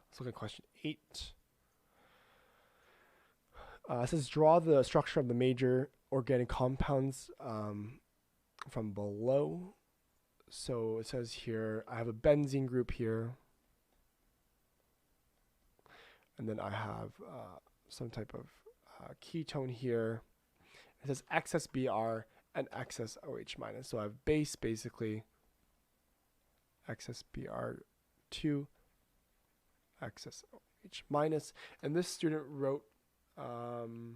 Let's look at question 8. It says draw the structure of the major organic compounds from below. So it says here, I have a benzene group here. And then I have some type of ketone here. It says excess Br and excess OH minus. So I have base, basically, excess Br2, excess OH minus. And this student wrote the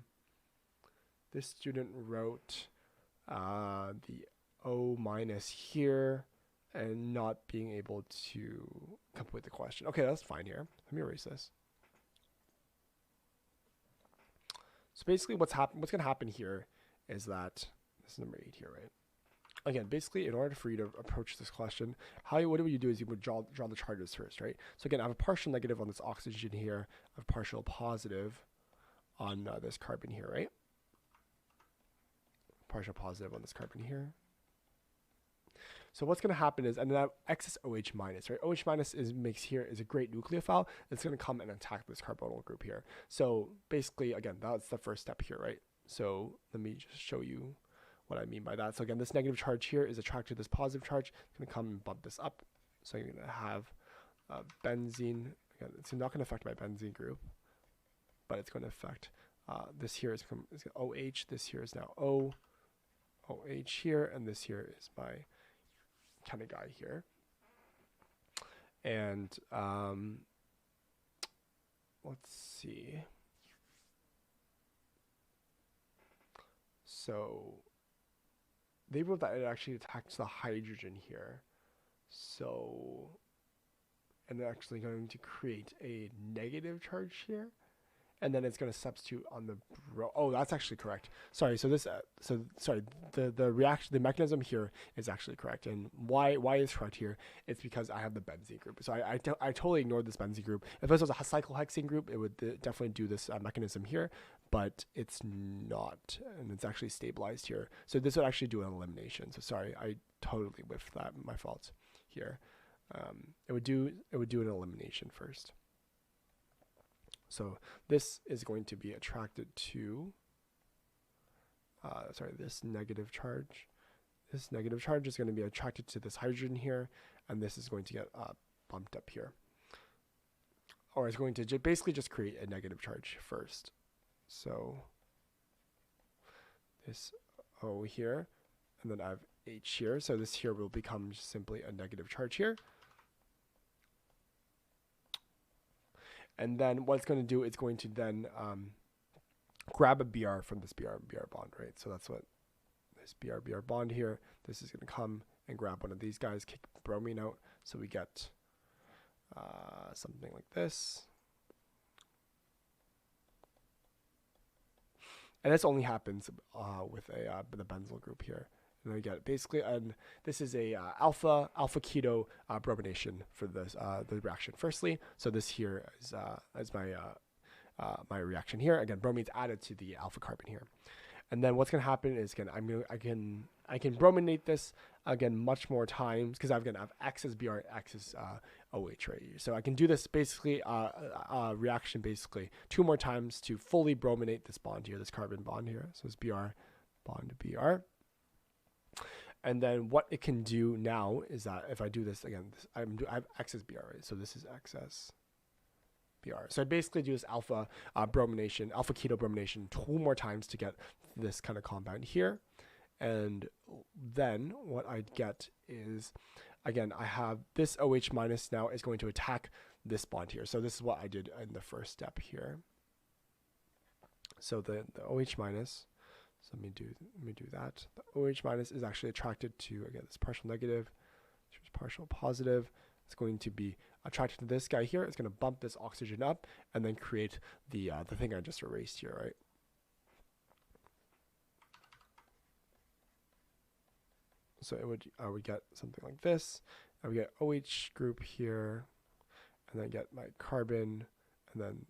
O minus here and not being able to complete the question. Okay, that's fine here. Let me erase this. So basically what's going to happen here is that, this is number 8 here, right? Again, basically, in order for you to approach this question, what you do is you would draw the charges first, right? So again, I have a partial negative on this oxygen here, I have partial positive on this carbon here, right? Partial positive on this carbon here. So what's going to happen is, and then I have excess OH minus, right? OH minus is a great nucleophile. It's going to come and attack this carbonyl group here. So basically, again, that's the first step here, right? So let me just show you what I mean by that. So again, this negative charge here is attracted to this positive charge. It's going to come and bump this up. So you're going to have benzene. Again, it's not going to affect my benzene group, but it's going to affect this here is OH. This here is now OH here, and this here is my kind of guy here. And let's see. So they wrote that it actually attacks the hydrogen here. So, and they're actually going to create a negative charge here. And then it's going to substitute on the oh, that's actually correct. Sorry. So this the reaction, the mechanism here is actually correct. And why is correct here? It's because I have the benzene group. So I totally ignored this benzene group. If this was a cyclohexane group, it would definitely do this mechanism here, but it's not, and it's actually stabilized here. So this would actually do an elimination. So sorry, I totally whiffed that. My fault here. It would do an elimination first. So this is going to be attracted to, this negative charge. This negative charge is going to be attracted to this hydrogen here, and this is going to get bumped up here. Or it's going to basically just create a negative charge first. So this O here, and then I have H here. So this here will become simply a negative charge here. And then what it's going to do, it's going to then grab a Br from this Br bond, right? So that's what this Br bond here, this is going to come and grab one of these guys, kick bromine out. So we get something like this. And this only happens with the benzyl group here. And then we get basically, and this is a alpha keto bromination for this the reaction. Firstly, so this here is my reaction here. Again, bromine's added to the alpha carbon here, and then what's going to happen is I can brominate this again much more times because I have excess Br, excess OH right here. So I can do this basically reaction basically 2 more times to fully brominate this bond here, this carbon bond here. So it's Br bond to Br. And then what it can do now is that if I do this again, I have excess Br, right? So this is excess Br. So I basically do this alpha bromination, alpha keto bromination 2 more times to get this kind of compound here. And then what I get is, again, I have this OH minus now is going to attack this bond here. So this is what I did in the first step here. So the OH minus, so let me do that. The OH minus is actually attracted to, again, this partial negative, which is partial positive. It's going to be attracted to this guy here. It's going to bump this oxygen up and then create the thing I just erased here, right? So I would get something like this. I would get OH group here, and then get my carbon, and then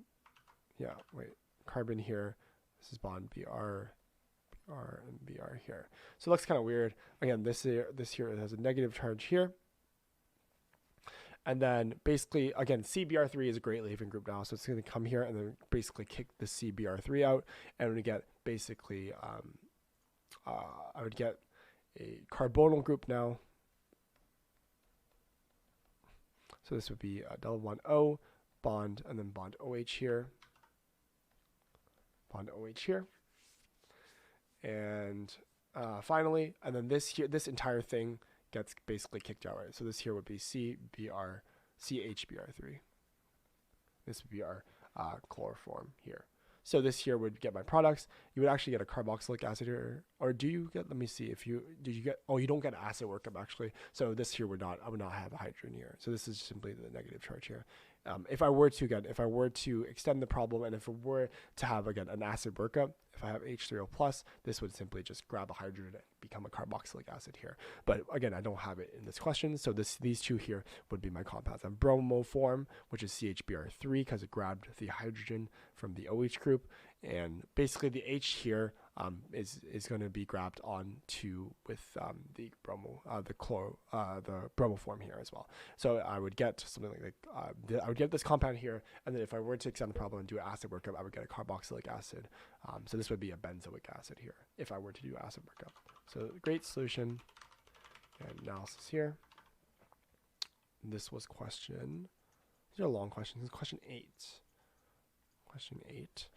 carbon here. This is bond Br. And Br here. So it looks kind of weird. Again, this here has a negative charge here. And then basically, again, CBr3 is a great leaving group now. So it's going to come here and then basically kick the CBr3 out. And we get basically, I would get a carbonyl group now. So this would be double bond O, bond, and then bond OH here. Bond OH here. And finally, and then this here, this entire thing gets basically kicked out, right? So this here would be CHBr3. This would be our chloroform here. So this here would get my products. You would actually get a carboxylic acid here, or do you get? Let me see if you did. You get? Oh, you don't get acid workup actually. So this here would not. I would not have a hydrogen here. So this is simply the negative charge here. If I were to extend the problem, and if it were to have again an acid workup, if I have H3O plus, this would simply just grab a hydrogen and become a carboxylic acid here. But again, I don't have it in this question, so these two here would be my compounds. I have bromo form, which is CHBr3 because it grabbed the hydrogen from the OH group, and basically the H here is going to be grabbed onto with the bromo, the bromo form here as well. So I would get something like I would get this compound here, and then if I were to extend the problem and do acid workup, I would get a carboxylic acid. So this would be a benzoic acid here if I were to do acid workup. So great solution and analysis here. This was question. These are long questions. This is question 8. Question 8.